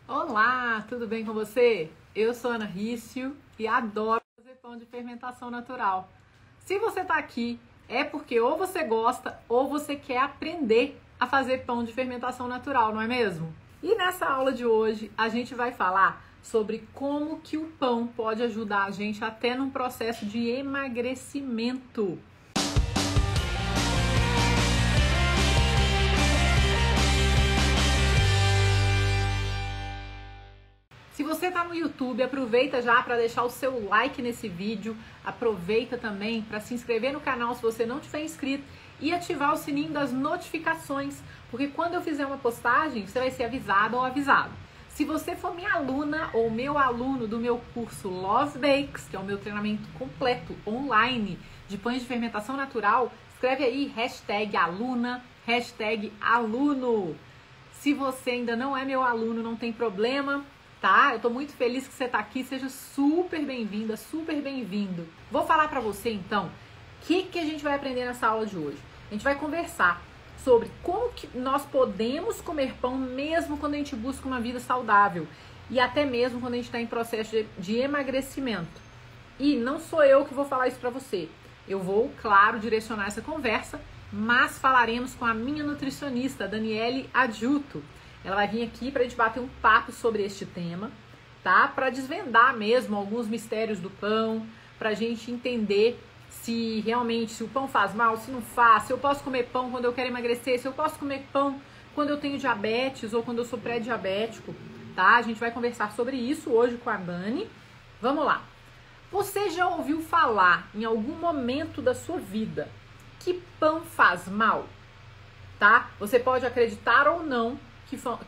Olá, tudo bem com você? Eu sou Ana Rício e adoro fazer pão de fermentação natural. Se você está aqui, é porque ou você gosta ou você quer aprender a fazer pão de fermentação natural, não é mesmo? E nessa aula de hoje a gente vai falar sobre como que o pão pode ajudar a gente até num processo de emagrecimento. Se você está no YouTube, aproveita já para deixar o seu like nesse vídeo, aproveita também para se inscrever no canal se você não tiver inscrito e ativar o sininho das notificações, porque quando eu fizer uma postagem, você vai ser avisado ou avisado. Se você for minha aluna ou meu aluno do meu curso Love Bakes, que é o meu treinamento completo online de pães de fermentação natural, escreve aí #aluna, #aluno. Se você ainda não é meu aluno, não tem problema, tá? Eu tô muito feliz que você tá aqui, seja super bem-vinda, super bem-vindo. Vou falar pra você então, o que a gente vai aprender nessa aula de hoje? A gente vai conversar sobre como que nós podemos comer pão mesmo quando a gente busca uma vida saudável e até mesmo quando a gente está em processo de emagrecimento. E não sou eu que vou falar isso pra você. Eu vou, claro, direcionar essa conversa, mas falaremos com a minha nutricionista, Daniele Adjuto. Ela vai vir aqui para a gente bater um papo sobre este tema, tá? Para desvendar mesmo alguns mistérios do pão, para a gente entender se realmente se o pão faz mal, se não faz, se eu posso comer pão quando eu quero emagrecer, se eu posso comer pão quando eu tenho diabetes ou quando eu sou pré-diabético, tá? A gente vai conversar sobre isso hoje com a Dani. Vamos lá. Você já ouviu falar em algum momento da sua vida que pão faz mal, tá? Você pode acreditar ou não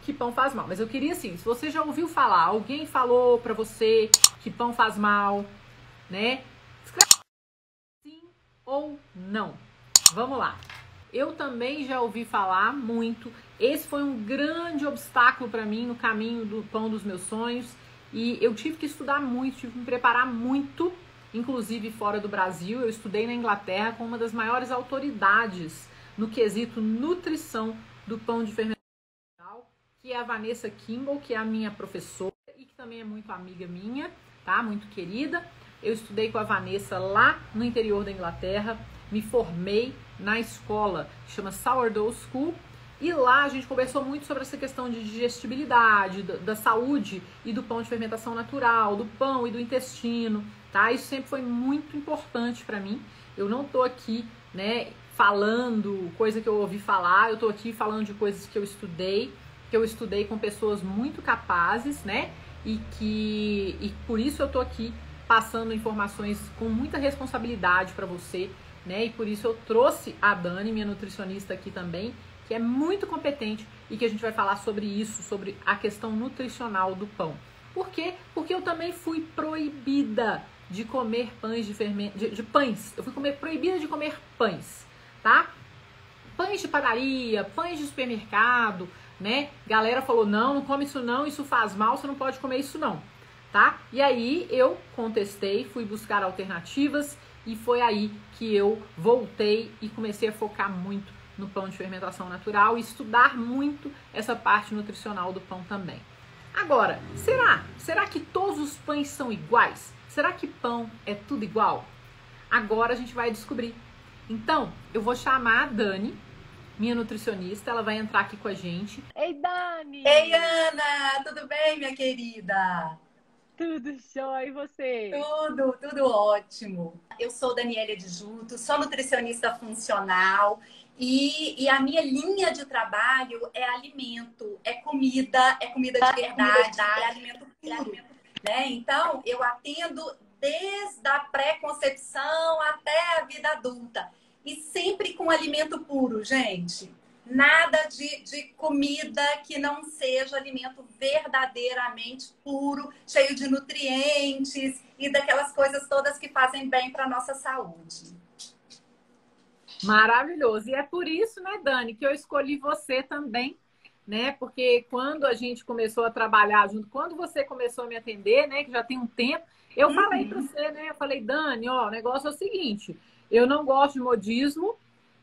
que pão faz mal, mas eu queria assim, se você já ouviu falar, alguém falou pra você que pão faz mal, né? Escreve sim ou não. Vamos lá. Eu também já ouvi falar muito. Esse foi um grande obstáculo pra mim no caminho do pão dos meus sonhos e eu tive que estudar muito, tive que me preparar muito, inclusive fora do Brasil. Eu estudei na Inglaterra com uma das maiores autoridades no quesito nutrição do pão de fermentação, que é a Vanessa Kimball, que é a minha professora e que também é muito amiga minha, tá? Muito querida. Eu estudei com a Vanessa lá no interior da Inglaterra, me formei na escola que chama Sourdough School e lá a gente conversou muito sobre essa questão de digestibilidade, da saúde e do pão de fermentação natural, do pão e do intestino, tá? Isso sempre foi muito importante para mim. Eu não tô aqui, né, falando coisa que eu ouvi falar, eu tô aqui falando de coisas que eu estudei com pessoas muito capazes, né? E por isso eu tô aqui passando informações com muita responsabilidade para você, né? E por isso eu trouxe a Dani, minha nutricionista aqui também, que é muito competente e que a gente vai falar sobre isso, sobre a questão nutricional do pão. Por quê? Porque eu também fui proibida de comer pães de pães. Eu fui proibida de comer pães, tá? Pães de padaria, pães de supermercado, né? Galera falou, não come isso não, isso faz mal, você não pode comer isso não, tá? E aí eu contestei, fui buscar alternativas e foi aí que eu voltei e comecei a focar muito no pão de fermentação natural e estudar muito essa parte nutricional do pão também. Agora, será que todos os pães são iguais? Será que pão é tudo igual? Agora a gente vai descobrir. Então, eu vou chamar a Dani, minha nutricionista, ela vai entrar aqui com a gente. Ei, Dani! Ei, Ana, tudo bem, minha querida? Tudo jóia, e você? Tudo ótimo. Eu sou Daniela Adjuto, sou nutricionista funcional e a minha linha de trabalho é alimento, é comida de verdade, é alimento puro, né? Então, eu atendo desde a pré-concepção até a vida adulta e sempre com alimento puro, gente. Nada de comida que não seja alimento verdadeiramente puro, cheio de nutrientes e daquelas coisas todas que fazem bem para a nossa saúde. Maravilhoso. E é por isso, né, Dani, que eu escolhi você também, né? Porque quando a gente começou a trabalhar junto, quando você começou a me atender, né, que já tem um tempo, eu falei para você, né? Eu falei, Dani, ó, o negócio é o seguinte, eu não gosto de modismo,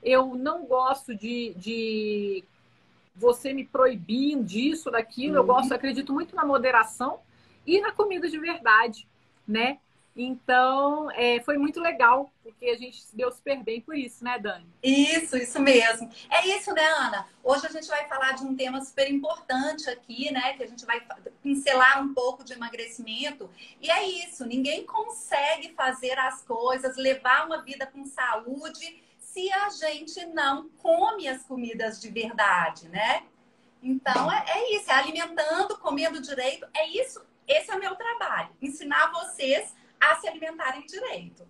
eu não gosto de você me proibir disso, daquilo. Eu gosto, acredito muito na moderação e na comida de verdade, né? Então, foi muito legal, porque a gente se deu super bem por isso, né, Dani? Isso mesmo. É isso, né, Ana? Hoje a gente vai falar de um tema super importante aqui, né? Que a gente vai pincelar um pouco de emagrecimento. E é isso, ninguém consegue fazer as coisas, levar uma vida com saúde, se a gente não come as comidas de verdade, né? Então, é isso, é alimentando, comendo direito. É isso, esse é o meu trabalho. Ensinar vocês a se alimentarem direito.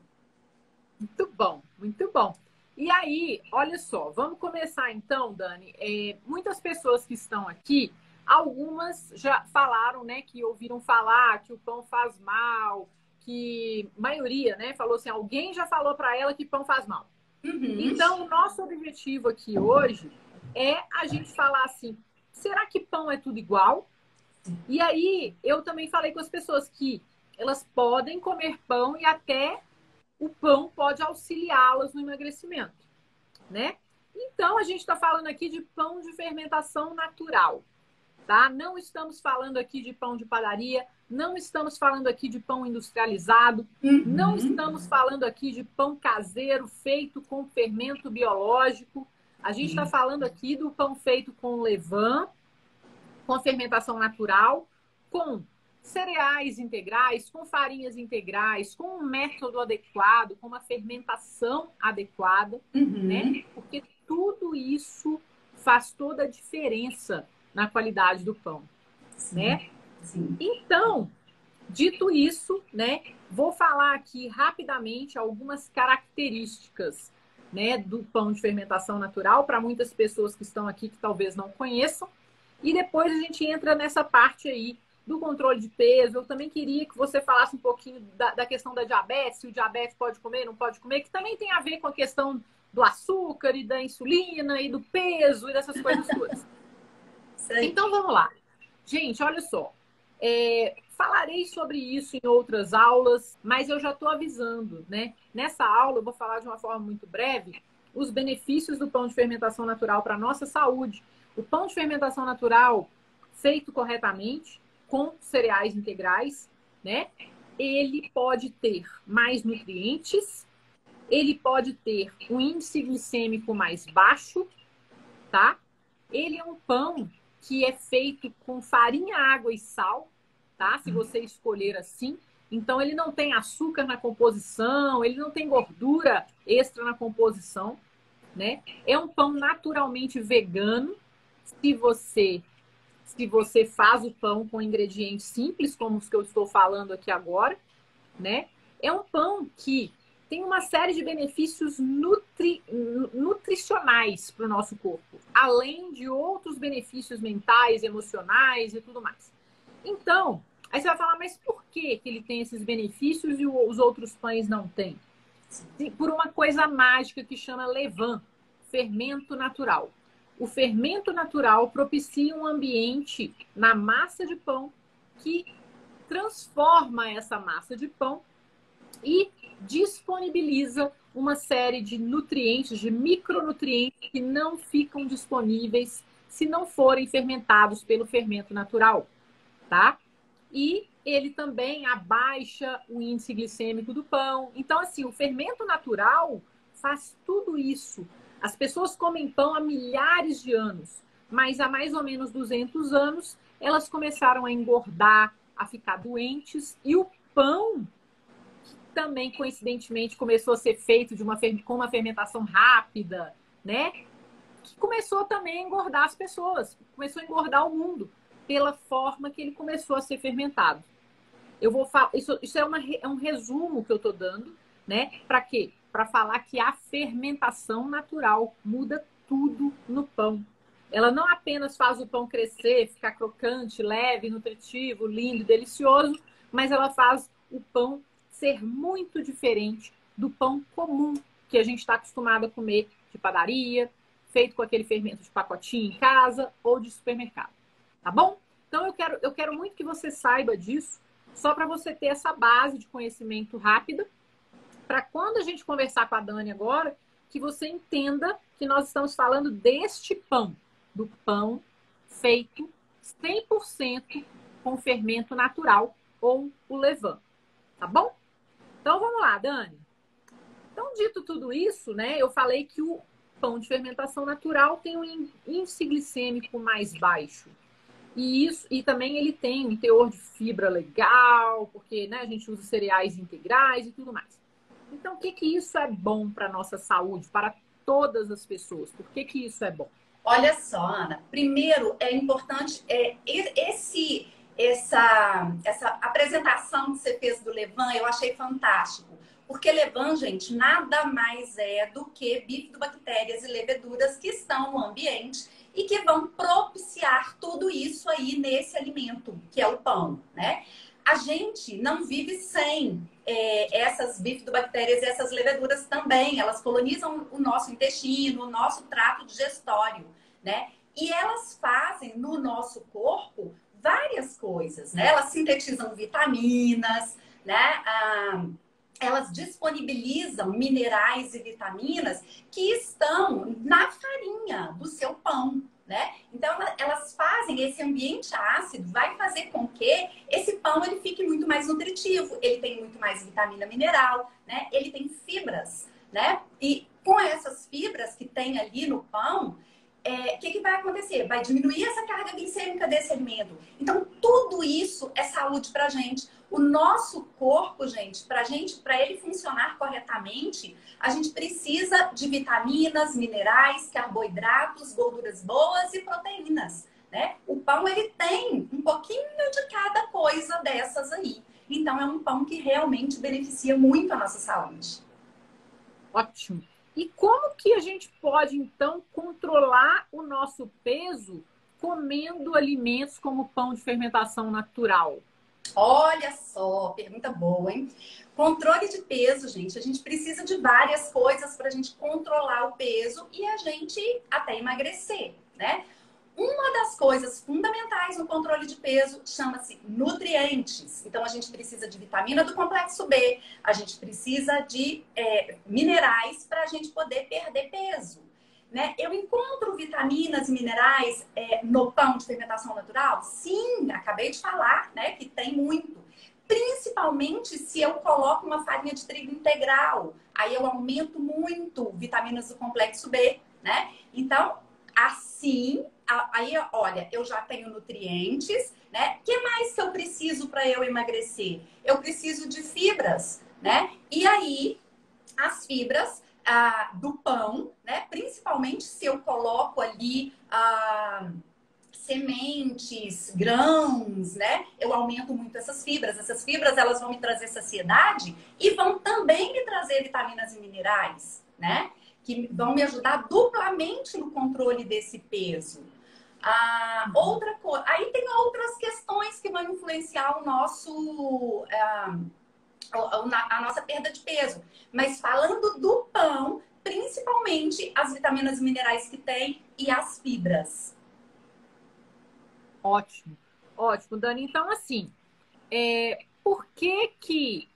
Muito bom, muito bom. E aí, olha só, vamos começar então, Dani. Muitas pessoas que estão aqui, algumas já falaram, né, que ouviram falar que o pão faz mal, que maioria, né, falou assim, alguém já falou para ela que pão faz mal. Então, o nosso objetivo aqui hoje é a gente falar assim, será que pão é tudo igual? E aí, eu também falei com as pessoas que elas podem comer pão e até o pão pode auxiliá-las no emagrecimento, né? Então, a gente está falando aqui de pão de fermentação natural, tá? Não estamos falando aqui de pão de padaria, não estamos falando aqui de pão industrializado, não estamos falando aqui de pão caseiro feito com fermento biológico. A gente está falando aqui do pão feito com levain, com fermentação natural, com cereais integrais, com farinhas integrais, com um método adequado, com uma fermentação adequada, né? Porque tudo isso faz toda a diferença na qualidade do pão, né? Sim. Então, dito isso, né, vou falar aqui rapidamente algumas características, né, do pão de fermentação natural para muitas pessoas que estão aqui que talvez não conheçam. E depois a gente entra nessa parte aí do controle de peso. Eu também queria que você falasse um pouquinho da questão da diabetes, se o diabetes pode comer, não pode comer, que também tem a ver com a questão do açúcar e da insulina e do peso e dessas coisas todas. Então vamos lá. Gente, olha só. Falarei sobre isso em outras aulas, mas eu já estou avisando, né? Nessa aula eu vou falar de uma forma muito breve os benefícios do pão de fermentação natural para a nossa saúde. O pão de fermentação natural, feito corretamente, com cereais integrais, né? Ele pode ter mais nutrientes, ele pode ter um índice glicêmico mais baixo, tá? Ele é um pão que é feito com farinha, água e sal, tá? Se você escolher assim. Então, ele não tem açúcar na composição, ele não tem gordura extra na composição, né? É um pão naturalmente vegano. Se você faz o pão com ingredientes simples, como os que eu estou falando aqui agora, né? É um pão que tem uma série de benefícios nutricionais para o nosso corpo, além de outros benefícios mentais, emocionais e tudo mais. Então, aí você vai falar, mas por que ele tem esses benefícios e os outros pães não têm? Por uma coisa mágica que chama levain, fermento natural. O fermento natural propicia um ambiente na massa de pão que transforma essa massa de pão e disponibiliza uma série de nutrientes, de micronutrientes que não ficam disponíveis se não forem fermentados pelo fermento natural, tá? E ele também abaixa o índice glicêmico do pão. Então, assim, o fermento natural faz tudo isso. As pessoas comem pão há milhares de anos, mas há mais ou menos 200 anos elas começaram a engordar, a ficar doentes, e o pão também, coincidentemente, começou a ser feito com uma fermentação rápida, né? Que começou também a engordar as pessoas, começou a engordar o mundo pela forma que ele começou a ser fermentado. Eu vou falar, isso é um resumo que eu estou dando, né? Para quê? Para falar que a fermentação natural muda tudo no pão. Ela não apenas faz o pão crescer, ficar crocante, leve, nutritivo, lindo, delicioso, mas ela faz o pão ser muito diferente do pão comum que a gente está acostumado a comer de padaria, feito com aquele fermento de pacotinho em casa ou de supermercado. Tá bom? Então eu quero muito que você saiba disso, só para você ter essa base de conhecimento rápida, para quando a gente conversar com a Dani agora, que você entenda que nós estamos falando deste pão, do pão feito 100% com fermento natural ou o levain, tá bom? Então vamos lá, Dani. Então, dito tudo isso, né, eu falei que o pão de fermentação natural tem um índice glicêmico mais baixo. E também ele tem um teor de fibra legal, porque, né, a gente usa cereais integrais e tudo mais. Então, o que que isso é bom para a nossa saúde, para todas as pessoas? Por que que isso é bom? Olha só, Ana. Primeiro, é importante essa apresentação que você fez do levain, eu achei fantástico. Porque levain, gente, nada mais é do que bifidobactérias e leveduras que estão no ambiente e que vão propiciar tudo isso aí nesse alimento, que é o pão, né? A gente não vive sem essas bifidobactérias e essas leveduras também. Elas colonizam o nosso intestino, o nosso trato digestório, né? E elas fazem no nosso corpo várias coisas, né? Elas sintetizam vitaminas, né? Elas disponibilizam minerais e vitaminas que estão na farinha do seu pão, né? Então, elas fazem esse ambiente ácido, vai fazer com que esse pão ele fique muito mais nutritivo, ele tem muito mais vitamina mineral, né? Ele tem fibras, né? E com essas fibras que tem ali no pão, o que vai acontecer? Vai diminuir essa carga glicêmica desse alimento. Então, tudo isso é saúde pra gente. O nosso corpo, gente, para ele funcionar corretamente, a gente precisa de vitaminas, minerais, carboidratos, gorduras boas e proteínas, né? O pão, ele tem um pouquinho de cada coisa dessas aí. Então, é um pão que realmente beneficia muito a nossa saúde. Ótimo. E como que a gente pode, então, controlar o nosso peso comendo alimentos como pão de fermentação natural? Olha só, pergunta boa, hein? Controle de peso, gente. A gente precisa de várias coisas para a gente controlar o peso e a gente até emagrecer, né? Uma das coisas fundamentais no controle de peso chama-se nutrientes. Então, a gente precisa de vitamina do complexo B, a gente precisa de minerais para a gente poder perder peso, né? Eu encontro vitaminas e minerais no pão de fermentação natural? Sim, acabei de falar, né, que tem muito. Principalmente se eu coloco uma farinha de trigo integral. Aí eu aumento muito vitaminas do complexo B, né? Então, assim, aí, olha, eu já tenho nutrientes, né? O que mais que eu preciso para eu emagrecer? Eu preciso de fibras, né? E aí, as fibras do pão, né? Principalmente se eu coloco ali sementes, grãos, né? Eu aumento muito essas fibras. Essas fibras, elas vão me trazer saciedade e vão também me trazer vitaminas e minerais, né? Que vão me ajudar duplamente no controle desse peso. Outra coisa, aí tem outras questões que vão influenciar o nosso a nossa perda de peso. Mas falando do pão, principalmente as vitaminas e minerais que tem e as fibras. Ótimo, ótimo, Dani. Então, assim, por que que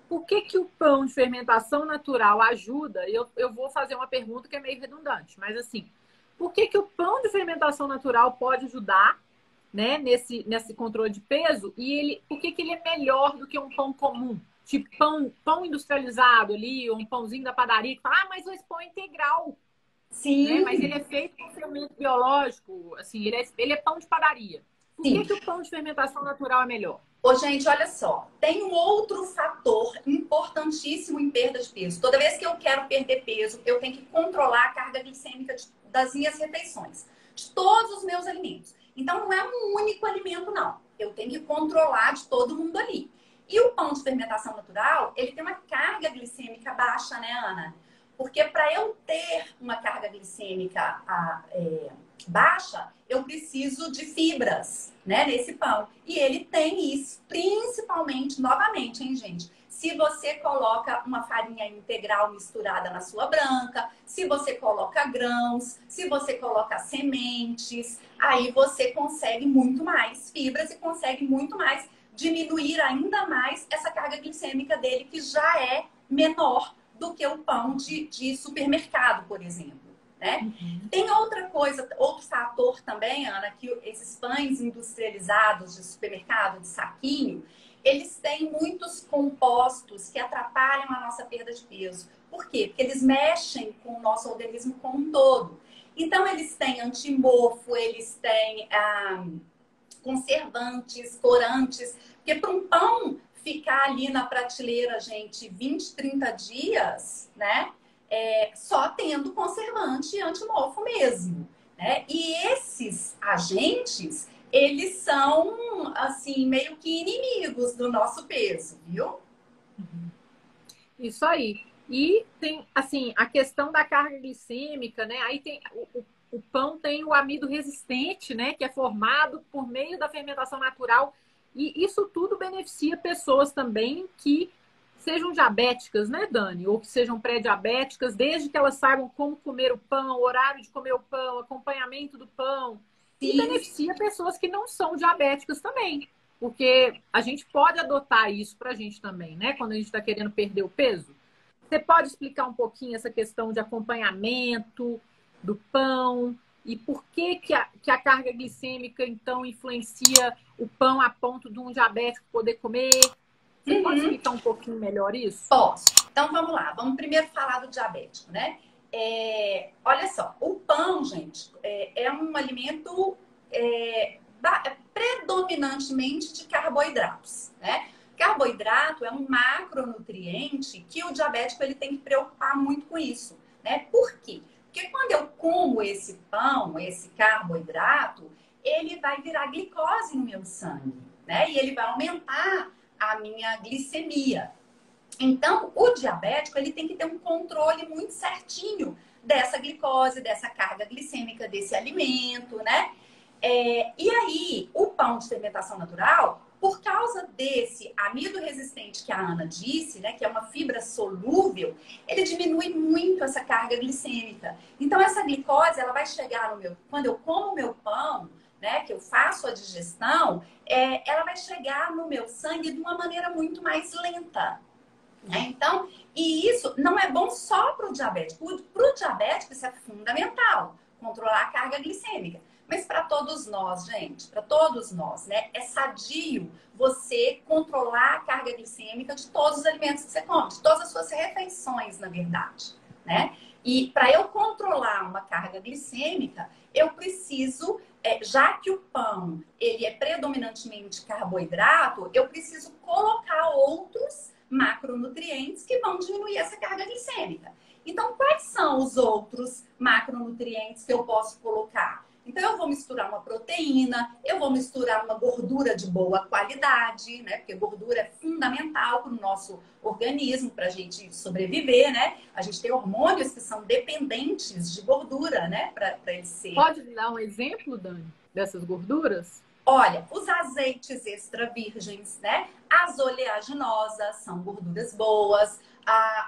o pão de fermentação natural ajuda? Eu vou fazer uma pergunta que é meio redundante, mas assim, por que que o pão de fermentação natural pode ajudar, né, nesse controle de peso? E por que que ele é melhor do que um pão comum? Tipo pão industrializado ali, ou um pãozinho da padaria, que fala, mas esse pão é integral, né? Sim, Mas ele é feito com fermento biológico, assim, ele é pão de padaria. Por que sim. que o pão de fermentação natural é melhor? Ô, gente, olha só. Tem um outro fator importantíssimo em perda de peso. Toda vez que eu quero perder peso, eu tenho que controlar a carga glicêmica das minhas refeições, de todos os meus alimentos. Então, não é um único alimento, não. Eu tenho que controlar de todo mundo ali. E o pão de fermentação natural, ele tem uma carga glicêmica baixa, né, Ana? Porque para eu ter uma carga glicêmica baixa, eu preciso de fibras, né, nesse pão. E ele tem isso, principalmente, novamente, hein, gente? Se você coloca uma farinha integral misturada na sua branca, se você coloca grãos, se você coloca sementes, aí você consegue muito mais fibras e consegue muito mais diminuir ainda mais essa carga glicêmica dele, que já é menor do que o pão de supermercado, por exemplo. né? Uhum. Tem outra coisa, outro fator também, Ana, que esses pães industrializados de supermercado, de saquinho, eles têm muitos compostos que atrapalham a nossa perda de peso. Por quê? Porque eles mexem com o nosso organismo como um todo. Então, eles têm antimorfo, eles têm conservantes, corantes. Porque para um pão ficar ali na prateleira, gente, 20, 30 dias, né? Só tendo conservante e antimorfo mesmo, né? E esses agentes, eles são, assim, meio que inimigos do nosso peso, viu? Isso aí. E tem, assim, a questão da carga glicêmica, né? Aí tem o pão tem o amido resistente, né? Que é formado por meio da fermentação natural. E isso tudo beneficia pessoas também que sejam diabéticas, né, Dani? Ou que sejam pré-diabéticas, desde que elas saibam como comer o pão, o horário de comer o pão, acompanhamento do pão. E Sim, beneficia pessoas que não são diabéticas também. Porque a gente pode adotar isso para a gente também, né? Quando a gente está querendo perder o peso. Você pode explicar um pouquinho essa questão de acompanhamento do pão e por que a carga glicêmica, então, influencia o pão a ponto de um diabético poder comer? Você pode uhum, explicar um pouquinho melhor isso? posso. Então vamos lá, vamos primeiro falar do diabético, né? Olha só, o pão, gente, é um alimento predominantemente de carboidratos, né? Carboidrato é um macronutriente que o diabético ele tem que preocupar muito com isso, né? Por quê? Porque quando eu como esse pão, esse carboidrato, ele vai virar glicose no meu sangue, né? E ele vai aumentar a minha glicemia. Então, o diabético ele tem que ter um controle muito certinho dessa glicose, dessa carga glicêmica desse alimento, né? E aí, o pão de fermentação natural, por causa desse amido resistente que a Ana disse, né, que é uma fibra solúvel, ele diminui muito essa carga glicêmica. Então, essa glicose, ela vai chegar no meu... Quando eu como o meu pão, né, que eu faço a digestão, ela vai chegar no meu sangue de uma maneira muito mais lenta. Né? Então, e isso não é bom só para o diabético. Para o diabético, isso é fundamental, controlar a carga glicêmica. Mas para todos nós, gente, para todos nós, né? É sadio você controlar a carga glicêmica de todos os alimentos que você come, de todas as suas refeições, na verdade, né? E para eu controlar uma carga glicêmica, eu preciso, já que o pão ele é predominantemente carboidrato, eu preciso colocar outros macronutrientes que vão diminuir essa carga glicêmica. Então, quais são os outros macronutrientes que eu posso colocar? Então, eu vou misturar uma proteína, eu vou misturar uma gordura de boa qualidade, né? Porque gordura é fundamental para o nosso organismo, para a gente sobreviver, né? A gente tem hormônios que são dependentes de gordura, né? Para eles serem. Pode dar um exemplo, Dani, dessas gorduras? Olha, os azeites extra virgens, né? As oleaginosas são gorduras boas,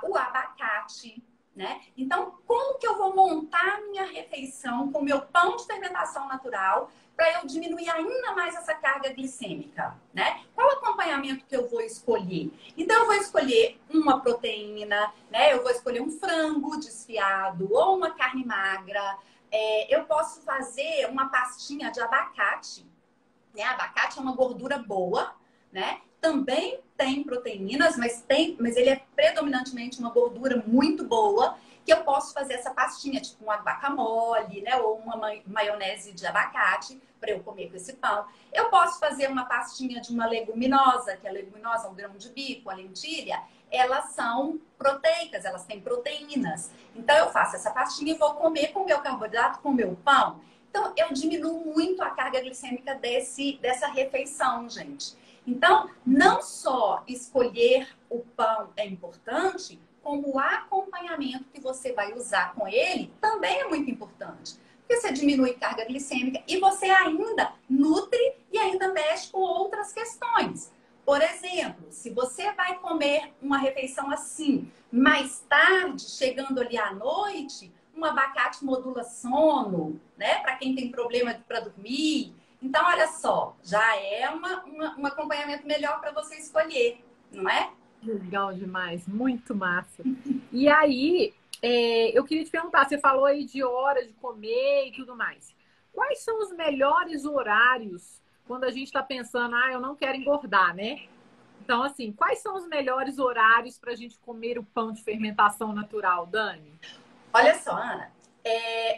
o abacate, né? Então, como que eu vou montar a minha refeição com o meu pão de fermentação natural para eu diminuir ainda mais essa carga glicêmica, né? Qual acompanhamento que eu vou escolher? Então, eu vou escolher uma proteína, né? Eu vou escolher um frango desfiado ou uma carne magra. Eu posso fazer uma pastinha de abacate, né? Abacate é uma gordura boa, né? Também tem proteínas, mas ele é predominantemente uma gordura muito boa, que eu posso fazer essa pastinha, tipo um guacamole, né? Ou uma maionese de abacate para eu comer com esse pão. Eu posso fazer uma pastinha de uma leguminosa, que a leguminosa é um grão de bico, a lentilha. Elas são proteicas, elas têm proteínas. Então, eu faço essa pastinha e vou comer com o meu carboidrato, com o meu pão. Então, eu diminuo muito a carga glicêmica dessa refeição, gente. Então, não só escolher o pão é importante, como o acompanhamento que você vai usar com ele também é muito importante. Porque você diminui carga glicêmica e você ainda nutre e ainda mexe com outras questões. Por exemplo, se você vai comer uma refeição assim, mais tarde, chegando ali à noite, um abacate modula sono, né? Para quem tem problema para dormir. Então, olha só, já é um acompanhamento melhor para você escolher, não é? Legal demais, muito massa. E aí, eu queria te perguntar, você falou aí de horas de comer e tudo mais. Quais são os melhores horários quando a gente está pensando, eu não quero engordar, né? Então, assim, quais são os melhores horários para a gente comer o pão de fermentação natural, Dani? Olha só, Ana.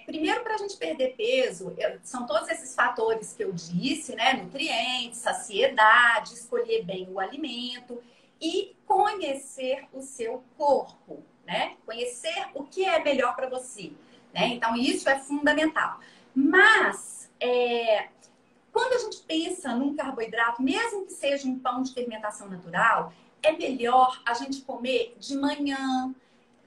Primeiro, para a gente perder peso, são todos esses fatores que eu disse, né? Nutrientes, saciedade, escolher bem o alimento e conhecer o seu corpo, né? Conhecer o que é melhor para você, né? Então, isso é fundamental. Mas, quando a gente pensa num carboidrato, mesmo que seja um pão de fermentação natural, é melhor a gente comer de manhã,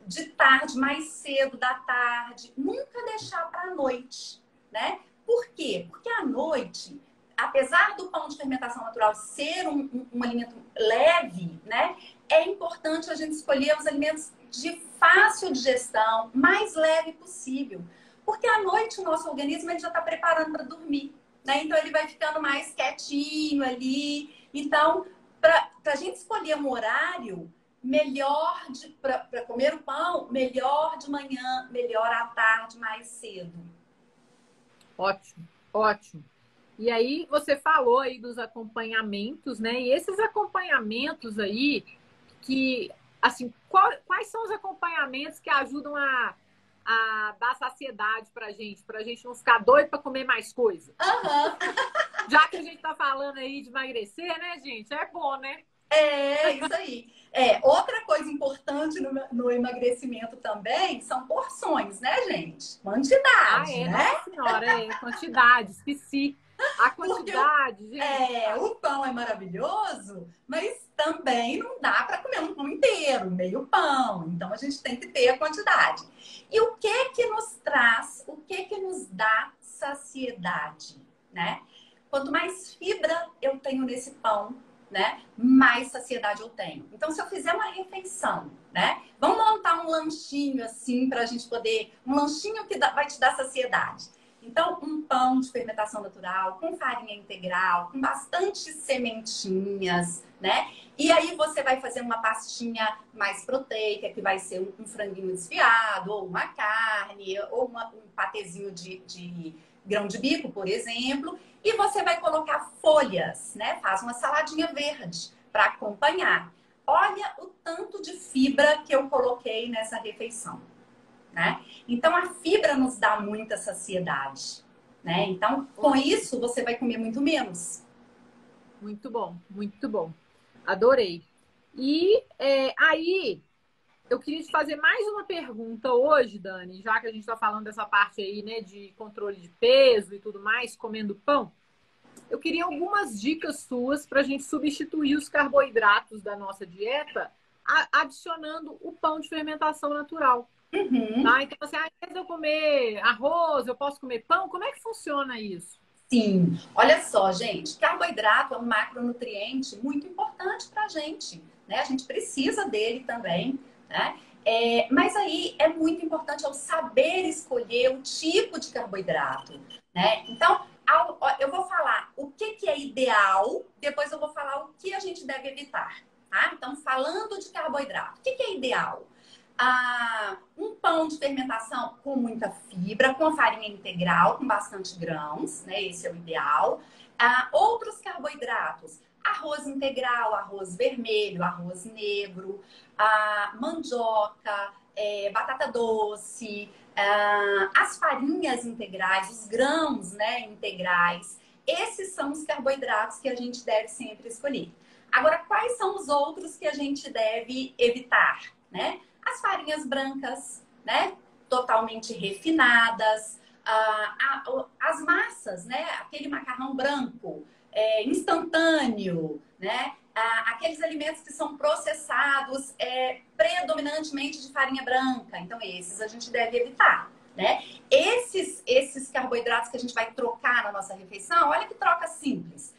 de tarde, mais cedo da tarde, nunca deixar para a noite, né? Por quê? Porque à noite, apesar do pão de fermentação natural ser um alimento leve, né? É importante a gente escolher os alimentos de fácil digestão, mais leve possível. Porque à noite o nosso organismo ele já está preparando para dormir, né? Então ele vai ficando mais quietinho ali. Então, para a gente escolher um horário melhor para comer o pão, melhor de manhã, melhor à tarde, mais cedo. Ótimo, ótimo. E aí você falou aí dos acompanhamentos, né? E esses acompanhamentos aí, que, assim, quais são os acompanhamentos que ajudam a dar saciedade pra gente não ficar doido para comer mais coisa? Uhum. Já que a gente tá falando aí de emagrecer, né, gente? É bom, né? É, isso aí. Outra coisa importante no emagrecimento também são porções, né, gente? Quantidade, Nossa né? senhora, quantidade, esqueci. A Porque quantidade, gente. o pão é maravilhoso, mas também não dá para comer um pão inteiro, meio pão. Então a gente tem que ter a quantidade. E o que que nos traz, o que que nos dá saciedade, né? Quanto mais fibra eu tenho nesse pão, né, mais saciedade eu tenho. Então, se eu fizer uma refeição, né, vamos montar um lanchinho assim para a gente poder, um lanchinho que vai te dar saciedade. Então, um pão de fermentação natural, com farinha integral, com bastante sementinhas, né? E aí você vai fazer uma pastinha mais proteica, que vai ser um franguinho desfiado, ou uma carne, ou um patezinho de grão de bico, por exemplo. E você vai colocar folhas, né? Faz uma saladinha verde para acompanhar. Olha o tanto de fibra que eu coloquei nessa refeição, né? Então, a fibra nos dá muita saciedade, né? Então, com isso, você vai comer muito menos. Muito bom, muito bom. Adorei. E aí, eu queria te fazer mais uma pergunta hoje, Dani, já que a gente está falando dessa parte aí, né, de controle de peso e tudo mais, comendo pão. Eu queria algumas dicas suas para a gente substituir os carboidratos da nossa dieta, adicionando o pão de fermentação natural. Uhum. Tá? Então, assim, ao invés de eu comer arroz, eu posso comer pão? Como é que funciona isso? Sim, olha só, gente, carboidrato é um macronutriente muito importante para a gente, né? A gente precisa dele também, né? Mas aí é muito importante eu saber escolher o tipo de carboidrato, né? Então, eu vou falar o que é ideal, depois eu vou falar o que a gente deve evitar, tá? Então, falando de carboidrato, o que é ideal? Um pão de fermentação com muita fibra, com farinha integral, com bastante grãos, né? Esse é o ideal. Outros carboidratos, arroz integral, arroz vermelho, arroz negro, mandioca, batata doce, as farinhas integrais, os grãos, né, integrais. Esses são os carboidratos que a gente deve sempre escolher. Agora, quais são os outros que a gente deve evitar, né? As farinhas brancas, né? Totalmente refinadas. As massas, né? Aquele macarrão branco, instantâneo, né? Aqueles alimentos que são processados predominantemente de farinha branca. Então, esses a gente deve evitar, né? Esses carboidratos que a gente vai trocar na nossa refeição, olha que troca simples.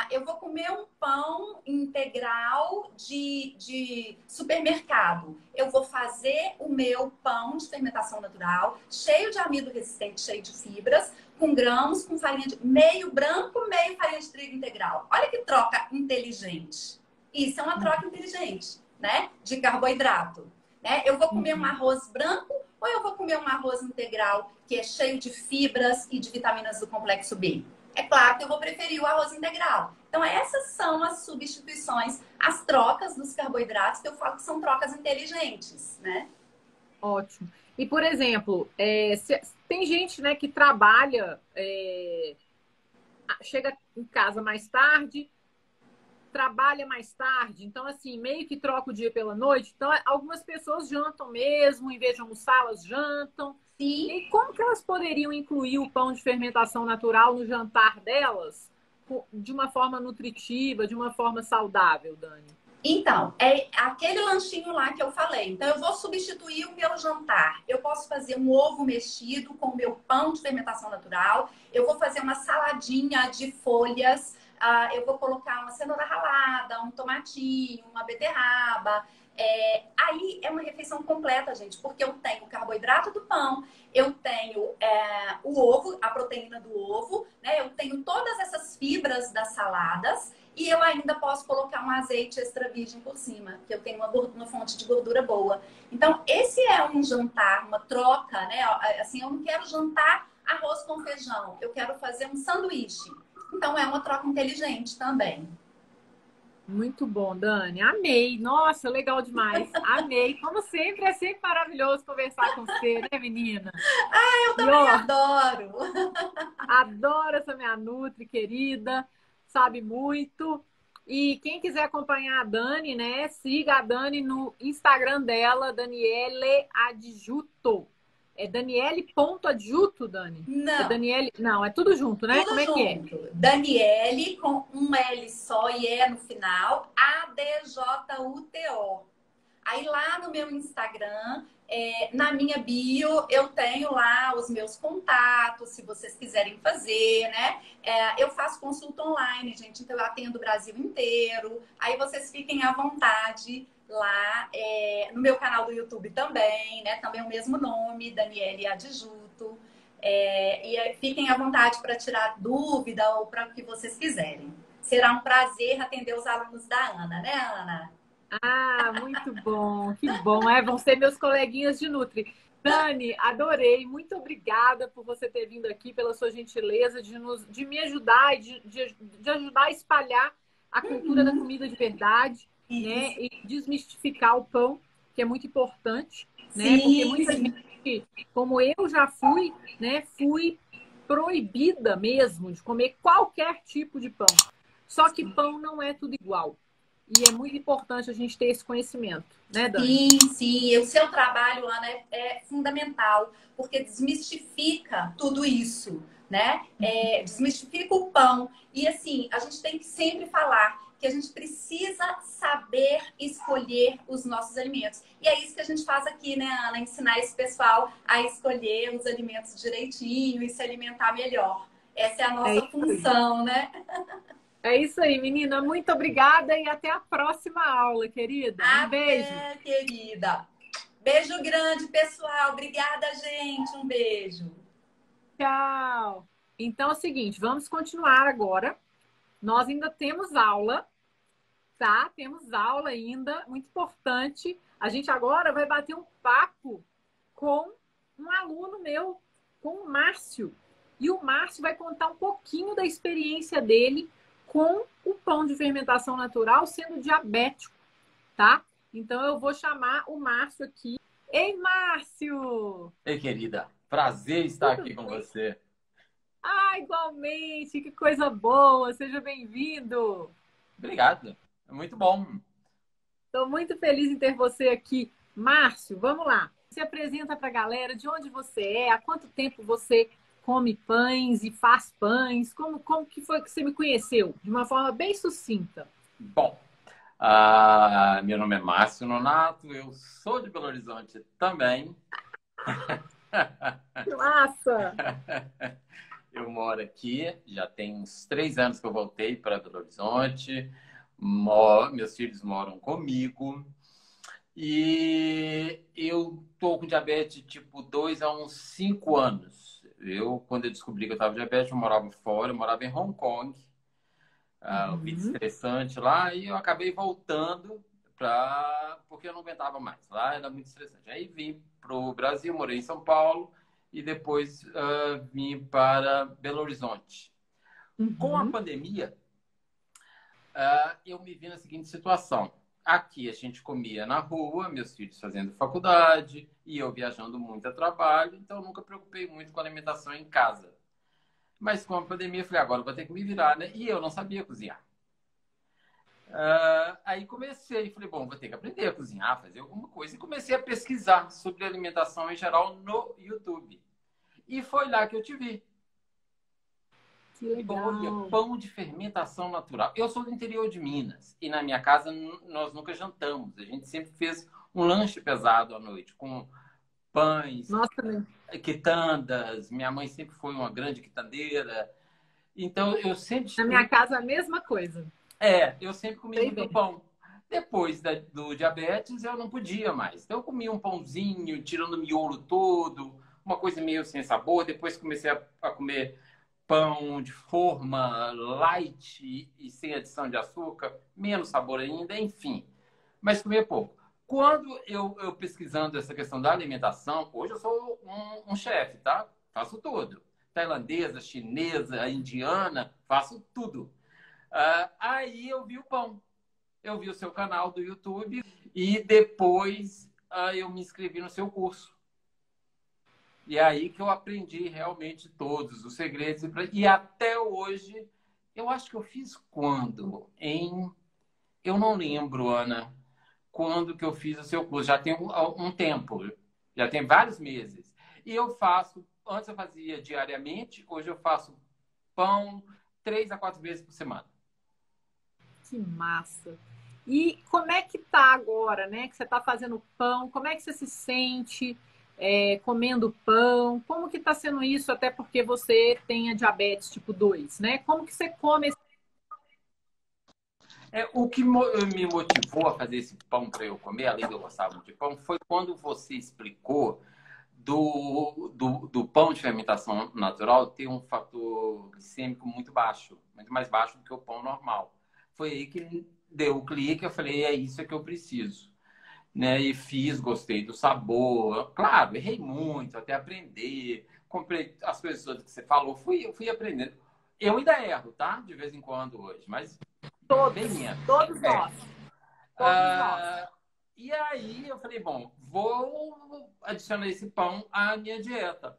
Eu vou comer um pão integral de supermercado. Eu vou fazer o meu pão de fermentação natural, cheio de amido resistente, cheio de fibras, com grãos, com farinha de meio branco, meio farinha de trigo integral. Olha que troca inteligente. Isso é uma troca inteligente, né? De carboidrato. né? Eu vou comer um arroz branco ou eu vou comer um arroz integral que é cheio de fibras e de vitaminas do complexo B? É claro que eu vou preferir o arroz integral. Então, essas são as substituições, as trocas dos carboidratos, que eu falo que são trocas inteligentes, né? Ótimo. E, por exemplo, tem gente, né, que trabalha, chega em casa mais tarde, trabalha mais tarde, então, assim, meio que troca o dia pela noite. Então, algumas pessoas jantam mesmo, em vez de almoçar, elas jantam. Sim. E como que elas poderiam incluir o pão de fermentação natural no jantar delas de uma forma nutritiva, de uma forma saudável, Dani? Então, é aquele lanchinho lá que eu falei. Então, eu vou substituir o meu jantar. Eu posso fazer um ovo mexido com o meu pão de fermentação natural. Eu vou fazer uma saladinha de folhas. Eu vou colocar uma cenoura ralada, um tomatinho, uma beterraba. Aí é uma refeição completa, gente, porque eu tenho o carboidrato do pão, eu tenho o ovo, a proteína do ovo, né? Eu tenho todas essas fibras das saladas. E eu ainda posso colocar um azeite extra virgem por cima, que eu tenho uma fonte de gordura boa. Então, esse é um jantar, uma troca, né? Assim, eu não quero jantar arroz com feijão, eu quero fazer um sanduíche. Então, é uma troca inteligente também. Muito bom, Dani. Amei. Nossa, legal demais. Amei. Como sempre, é sempre maravilhoso conversar com você, né, menina? Eu E, também ó, adoro. adoro essa minha Nutri querida, sabe muito. E quem quiser acompanhar a Dani, né, siga a Dani no Instagram dela, Daniele Adjuto. É Daniele.adjuto, Dani? É Não, Daniele. Não, é tudo junto, né? tudo Como é que é? junto. Daniele com um L só e E no final, Adjuto. Aí lá no meu Instagram, na minha bio, eu tenho lá os meus contatos, se vocês quiserem fazer, né? Eu faço consulta online, gente, então eu atendo o Brasil inteiro. Aí vocês fiquem à vontade lá, no meu canal do YouTube também, né? Também o mesmo nome, Daniele Adjuto. Fiquem à vontade para tirar dúvida ou para o que vocês quiserem. Será um prazer atender os alunos da Ana, né, Ana? Ah, muito bom, que bom. Vão ser meus coleguinhas de Nutri. Dani, adorei. Muito obrigada por você ter vindo aqui, pela sua gentileza de me ajudar e de ajudar a espalhar a cultura da comida de verdade, né? Isso. E desmistificar o pão, que é muito importante, né? Porque Sim, muita sim. gente, como eu já fui, né, fui proibida mesmo de comer qualquer tipo de pão. Só que pão não é tudo igual. E é muito importante a gente ter esse conhecimento, né, Dani? Sim, sim. E o seu trabalho, Ana, é fundamental, porque desmistifica tudo isso, né? Desmistifica o pão. E assim, a gente tem que sempre falar que a gente precisa saber escolher os nossos alimentos. E é isso que a gente faz aqui, né, Ana? Ensinar esse pessoal a escolher os alimentos direitinho e se alimentar melhor. Essa é a É nossa isso aí. função, né? É isso aí, menina. Muito obrigada e até a próxima aula, querida. Um beijo. Até, querida. Beijo grande, pessoal. Obrigada, gente. Um beijo. Tchau. Então é o seguinte, vamos continuar agora. Nós ainda temos aula, tá? Temos aula ainda, muito importante. A gente agora vai bater um papo com um aluno meu, com o Márcio. E o Márcio vai contar um pouquinho da experiência dele com o pão de fermentação natural sendo diabético, tá? Então eu vou chamar o Márcio aqui. Ei, Márcio! Ei, querida, prazer estar aqui com você. Ah, igualmente, que coisa boa! Seja bem-vindo! Obrigado, é muito bom. Estou muito feliz em ter você aqui. Márcio, vamos lá. Se apresenta para a galera de onde você é, há quanto tempo você come pães e faz pães, como que foi que você me conheceu? De uma forma bem sucinta. Bom, meu nome é Márcio Nonato, eu sou de Belo Horizonte também. Que massa! Eu moro aqui, já tem uns 3 anos que eu voltei para Belo Horizonte. Meus filhos moram comigo. E eu tô com diabetes tipo 2 há uns 5 anos. Quando eu descobri que eu estava diabetes, eu morava fora, eu morava em Hong Kong. Vida estressante lá, e eu acabei voltando porque eu não aguentava mais. Lá era muito estressante. Aí vim para o Brasil, morei em São Paulo e depois vim para Belo Horizonte. Com a Uhum. pandemia, eu me vi na seguinte situação. Aqui a gente comia na rua, meus filhos fazendo faculdade e eu viajando muito a trabalho, então eu nunca preocupei muito com a alimentação em casa. Mas com a pandemia, eu falei, agora eu vou ter que me virar, né? E eu não sabia cozinhar. Aí comecei, falei, bom, vou ter que aprender a cozinhar, fazer alguma coisa. E comecei a pesquisar sobre alimentação em geral no YouTube. E foi lá que eu te vi. Que Olha, legal. pão de fermentação natural. Eu sou do interior de Minas e na minha casa nós nunca jantamos. A gente sempre fez um lanche pesado à noite, com pães, Nossa, né? quitandas. Minha mãe sempre foi uma grande quitandeira. Então, eu sempre Na minha casa a mesma coisa. eu sempre comi Sei muito bem. pão. Depois do diabetes, eu não podia mais. Então, eu comia um pãozinho, tirando o miolo todo, uma coisa meio sem sabor. Depois comecei a comer pão de forma light e sem adição de açúcar, menos sabor ainda, enfim. Mas comia pouco. Quando eu pesquisando essa questão da alimentação, hoje eu sou um chefe, tá? Faço tudo. Tailandesa, chinesa, indiana, faço tudo. Aí eu vi o pão. Eu vi o seu canal do YouTube e depois eu me inscrevi no seu curso. E é aí que eu aprendi realmente todos os segredos. E até hoje, eu acho que eu fiz quando? Eu não lembro, Ana, quando que eu fiz o seu curso. Já tem um tempo, já tem vários meses. E eu faço, antes eu fazia diariamente, hoje eu faço pão 3 a 4 vezes por semana. Que massa. E como é que tá agora, né? Que você tá fazendo pão? Como é que você se sente comendo pão? Como que tá sendo isso? Até porque você tem a diabetes tipo 2, né? Como que você come esse... O que me motivou a fazer esse pão para eu comer, além de eu gostar muito de pão, foi quando você explicou do pão de fermentação natural ter um fator glicêmico muito baixo, muito mais baixo do que o pão normal. Foi aí que deu o clique, eu falei, é isso que eu preciso. Né? E fiz, gostei do sabor. Claro, errei muito até aprender. Comprei as coisas todas que você falou, fui aprendendo. Eu ainda erro, tá? De vez em quando hoje, mas Todos, bem menos. todos nós, todos nós. Ah, e aí eu falei, bom, vou adicionar esse pão à minha dieta.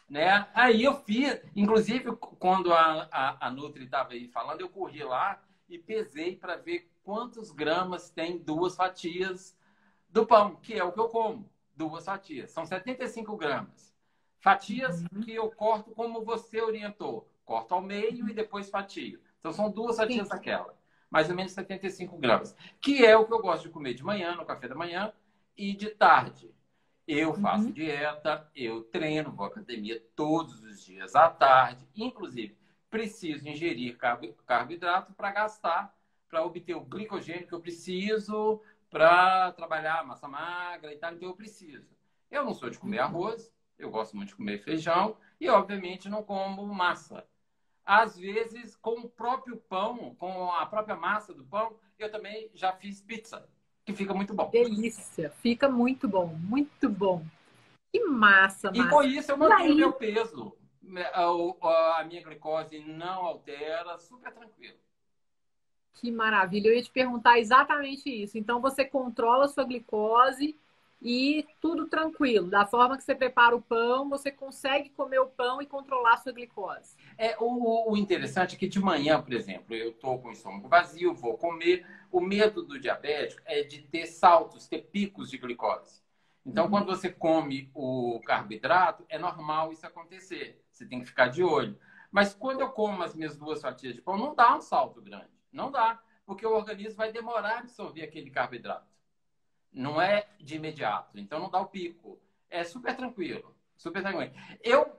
Né? Aí eu fiz, inclusive, quando a Nutri estava aí falando, eu corri lá e pesei para ver quantos gramas tem 2 fatias do pão, que é o que eu como. 2 fatias. São 75 gramas. Fatias que eu corto como você orientou. Corto ao meio e depois fatio. Então são 2 fatias Sim. daquela. Mais ou menos 75 gramas. Que é o que eu gosto de comer de manhã, no café da manhã, e de tarde. Eu faço Uhum. dieta, eu treino, vou à academia todos os dias à tarde. Inclusive, preciso ingerir carboidrato para gastar, para obter o glicogênio que eu preciso para trabalhar massa magra e tal. Então, eu preciso. Eu não sou de comer arroz, eu gosto muito de comer feijão e, obviamente, não como massa. Às vezes, com o próprio pão, com a própria massa do pão, eu também já fiz pizza, que fica muito bom. Delícia. Fica muito bom, muito bom. Que massa, E com Márcia. isso eu E mantenho aí, meu peso. A minha glicose não altera, super tranquilo. que maravilha. Eu ia te perguntar exatamente isso. Então, você controla a sua glicose e tudo tranquilo. Da forma que você prepara o pão, você consegue comer o pão e controlar a sua glicose. O interessante é que de manhã, por exemplo, eu estou com o estômago vazio, vou comer. O medo do diabético é de ter saltos, ter picos de glicose. Então, quando você come o carboidrato, é normal isso acontecer. Você tem que ficar de olho. Mas quando eu como as minhas 2 fatias de pão, não dá um salto grande. Não dá. Porque o organismo vai demorar a absorver aquele carboidrato. Não é de imediato. Então, não dá o pico. É super tranquilo. Super tranquilo. Eu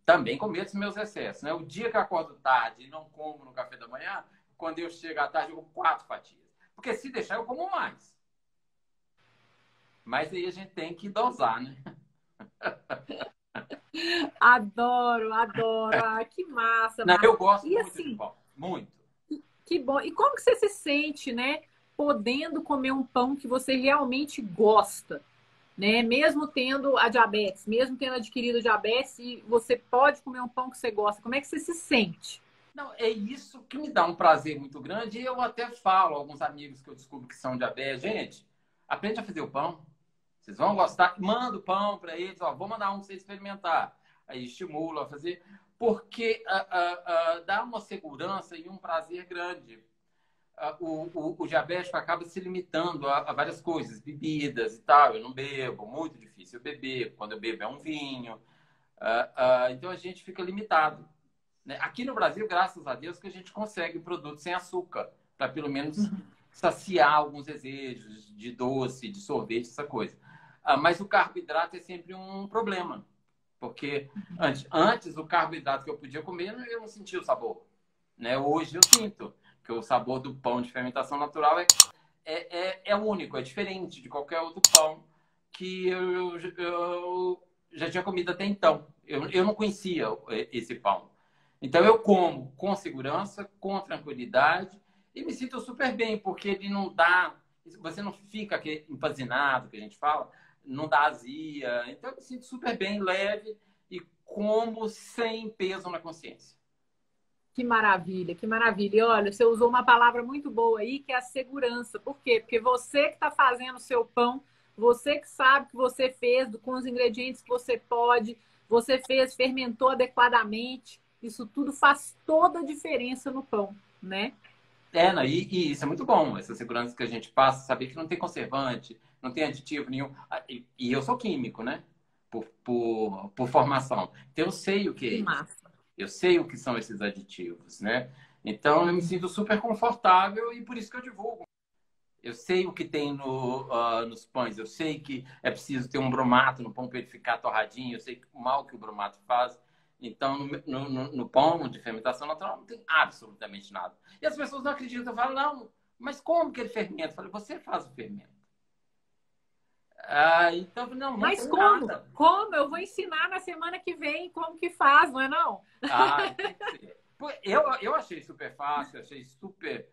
também cometo os meus excessos. Né? O dia que eu acordo tarde e não como no café da manhã, quando eu chego à tarde, eu como 4 fatias. Porque se deixar, eu como mais. Mas aí a gente tem que dosar, né? Adoro, adoro. Ah, que massa, Não, eu Márcia. gosto E muito de assim, pão. Muito. que bom. E como que você se sente, né? podendo comer um pão que você realmente gosta, né? Mesmo tendo a diabetes, mesmo tendo adquirido diabetes, e você pode comer um pão que você gosta. Como é que você se sente? Não, é isso que me dá um prazer muito grande. E eu até falo a alguns amigos que eu descubro que são diabéticos, gente, aprende a fazer o pão. Vocês vão gostar. Manda o pão para eles, ó, vou mandar um para você experimentar. Aí estimula a fazer, porque dá uma segurança e um prazer grande. O diabético acaba se limitando a várias coisas, bebidas e tal. Eu não bebo, muito difícil eu beber. Quando eu bebo é um vinho. Então a gente fica limitado, né? Aqui no Brasil, graças a Deus, que a gente consegue produtos sem açúcar, para pelo menos saciar alguns desejos de doce, de sorvete, essa coisa. Mas o carboidrato é sempre um problema, porque antes o carboidrato que eu podia comer, eu não sentia o sabor, né? Hoje eu sinto que o sabor do pão de fermentação natural é único, é diferente de qualquer outro pão que eu já tinha comido até então. Eu não conhecia esse pão. Então eu como com segurança, com tranquilidade e me sinto super bem, porque ele não dá, você não fica empazinado, que a gente fala, não dá azia. Então eu me sinto super bem, leve e como sem peso na consciência. Que maravilha, que maravilha. E olha, você usou uma palavra muito boa aí, que é a segurança. Por quê? Porque você que está fazendo o seu pão, você que sabe que você fez com os ingredientes que você pode, você fez, fermentou adequadamente. Isso tudo faz toda a diferença no pão, né? Não, e isso é muito bom, essa segurança que a gente passa, saber que não tem conservante, não tem aditivo nenhum. E eu sou químico, né? Por formação. Então eu sei o que é Que isso. massa. Eu sei o que são esses aditivos, né? Então eu me sinto super confortável e por isso que eu divulgo. Eu sei o que tem nos pães, eu sei que é preciso ter um bromato no pão para ele ficar torradinho, eu sei o mal que o bromato faz. Então, no pão de fermentação natural não tem absolutamente nada. E as pessoas não acreditam, falam, não, mas como que ele fermenta? Eu falei, você faz o fermento. Então, não Mas tem como? nada. Como? Eu vou ensinar na semana que vem como que faz, não é não? Tem que ser. Eu achei super fácil, achei super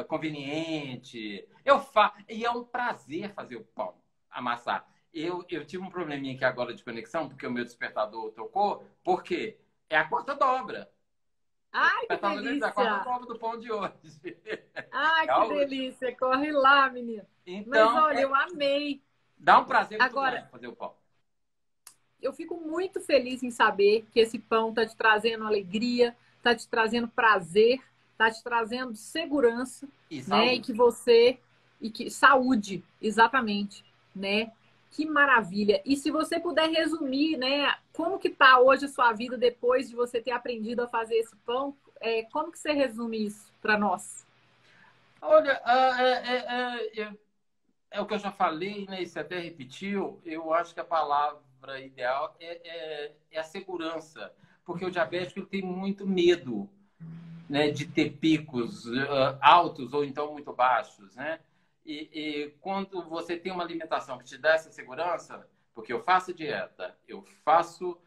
conveniente. E é um prazer fazer o pão, amassar. Eu tive um probleminha aqui agora de conexão, porque o meu despertador tocou. Por quê? É a quarta dobra. O Ai, que despertador é a quarta delícia! dobra do pão de hoje. Ai, É que a última. delícia! Corre lá, menina. Mas Então, olha, eu amei. dá um prazer muito Agora, grande fazer o pão. eu fico muito feliz em saber que esse pão está te trazendo alegria, está te trazendo prazer, está te trazendo segurança, E né? saúde. E que saúde, exatamente, né? Que maravilha. E se você puder resumir, né, como que tá hoje a sua vida depois de você ter aprendido a fazer esse pão, como que você resume isso para nós? Olha, é o que eu já falei, né? E você até repetiu. Eu acho que a palavra ideal é a segurança, porque o diabético ele tem muito medo, né, de ter picos altos ou então muito baixos, né? E quando você tem uma alimentação que te dá essa segurança, porque eu faço dieta, eu faço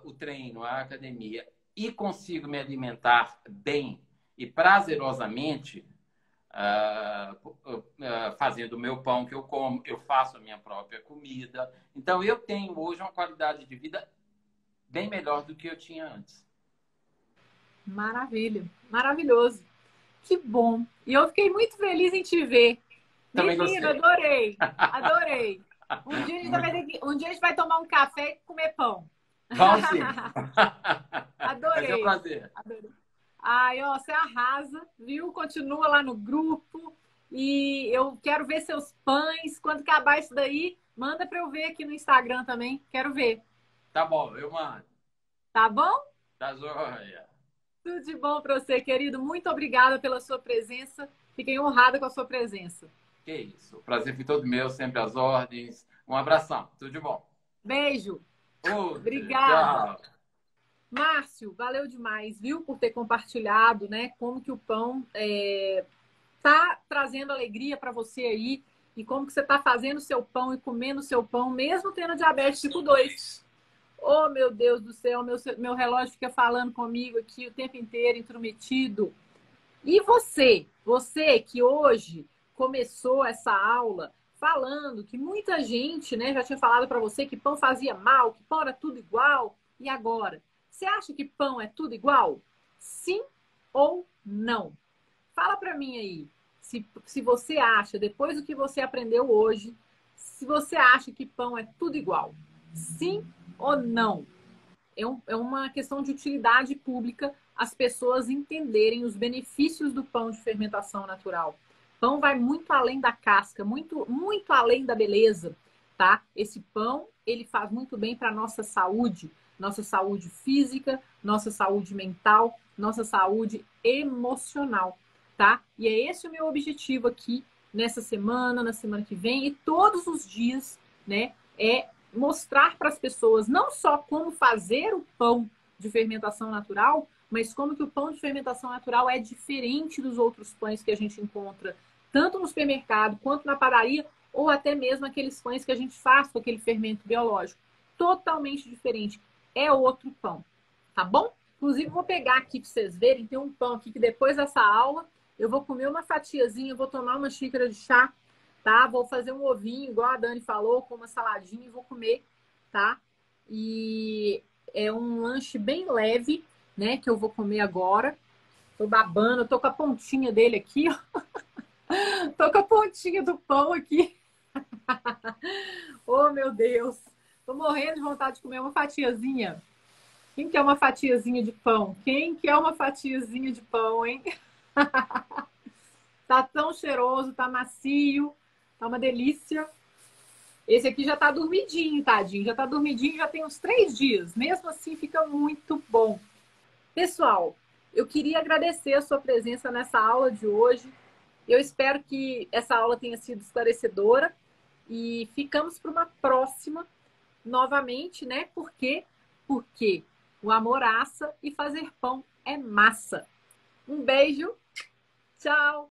o treino, a academia e consigo me alimentar bem e prazerosamente, fazendo o meu pão que eu como, eu faço a minha própria comida. Então, eu tenho hoje uma qualidade de vida bem melhor do que eu tinha antes. Maravilha, maravilhoso. Que bom. E eu fiquei muito feliz em te ver. Também Menina, gostei. adorei, adorei. Muito. Um dia a gente vai tomar um café e comer pão. Vamos sim. Vai ser um Adorei, prazer. adorei. Ai, ó, você arrasa, viu? Continua lá no grupo. E eu quero ver seus pães. Quando acabar isso daí, manda para eu ver aqui no Instagram também. Quero ver. Tá bom, eu mando. Tá bom? Tá joia. Tudo de bom para você, querido. Muito obrigada pela sua presença. Fiquei honrada com a sua presença. Que isso. O prazer foi todo meu, sempre às ordens. Um abração. Tudo de bom. Beijo. Outro. Obrigada. Tchau. Márcio, valeu demais, viu, por ter compartilhado, né, como que o pão tá trazendo alegria para você aí e como que você tá fazendo o seu pão e comendo o seu pão, mesmo tendo diabetes tipo 2. Oh, meu Deus do céu, meu relógio fica falando comigo aqui o tempo inteiro, intrometido. E você que hoje começou essa aula falando que muita gente, né, já tinha falado para você que pão fazia mal, que pão era tudo igual. E agora? Você acha que pão é tudo igual? Sim ou não? Fala para mim aí, se você acha, depois do que você aprendeu hoje, se você acha que pão é tudo igual. Sim ou não? É uma questão de utilidade pública as pessoas entenderem os benefícios do pão de fermentação natural. Pão vai muito além da casca, muito, muito além da beleza, tá? Esse pão, ele faz muito bem para nossa saúde física, nossa saúde mental, nossa saúde emocional, tá? E é esse o meu objetivo aqui nessa semana, na semana que vem e todos os dias, né? É mostrar para as pessoas não só como fazer o pão de fermentação natural, mas como que o pão de fermentação natural é diferente dos outros pães que a gente encontra tanto no supermercado quanto na padaria, ou até mesmo aqueles pães que a gente faz com aquele fermento biológico. Totalmente diferente. É outro pão, tá bom? Inclusive, vou pegar aqui para vocês verem. Tem um pão aqui que depois dessa aula eu vou comer uma fatiazinha, vou tomar uma xícara de chá, tá? Vou fazer um ovinho, igual a Dani falou, com uma saladinha e vou comer, tá? E é um lanche bem leve, né? Que eu vou comer agora. Tô babando, tô com a pontinha dele aqui, ó. Tô com a pontinha do pão aqui. Oh, meu Deus. Tô morrendo de vontade de comer uma fatiazinha. Quem quer uma fatiazinha de pão? Quem quer uma fatiazinha de pão, hein? Tá tão cheiroso, tá macio, tá uma delícia. Esse aqui já tá dormidinho, tadinho. Já tá dormidinho, já tem uns 3 dias. Mesmo assim, fica muito bom. Pessoal, eu queria agradecer a sua presença nessa aula de hoje. Eu espero que essa aula tenha sido esclarecedora. E ficamos para uma próxima novamente, né? Por quê? Porque o amor assa e fazer pão é massa. Um beijo. Tchau.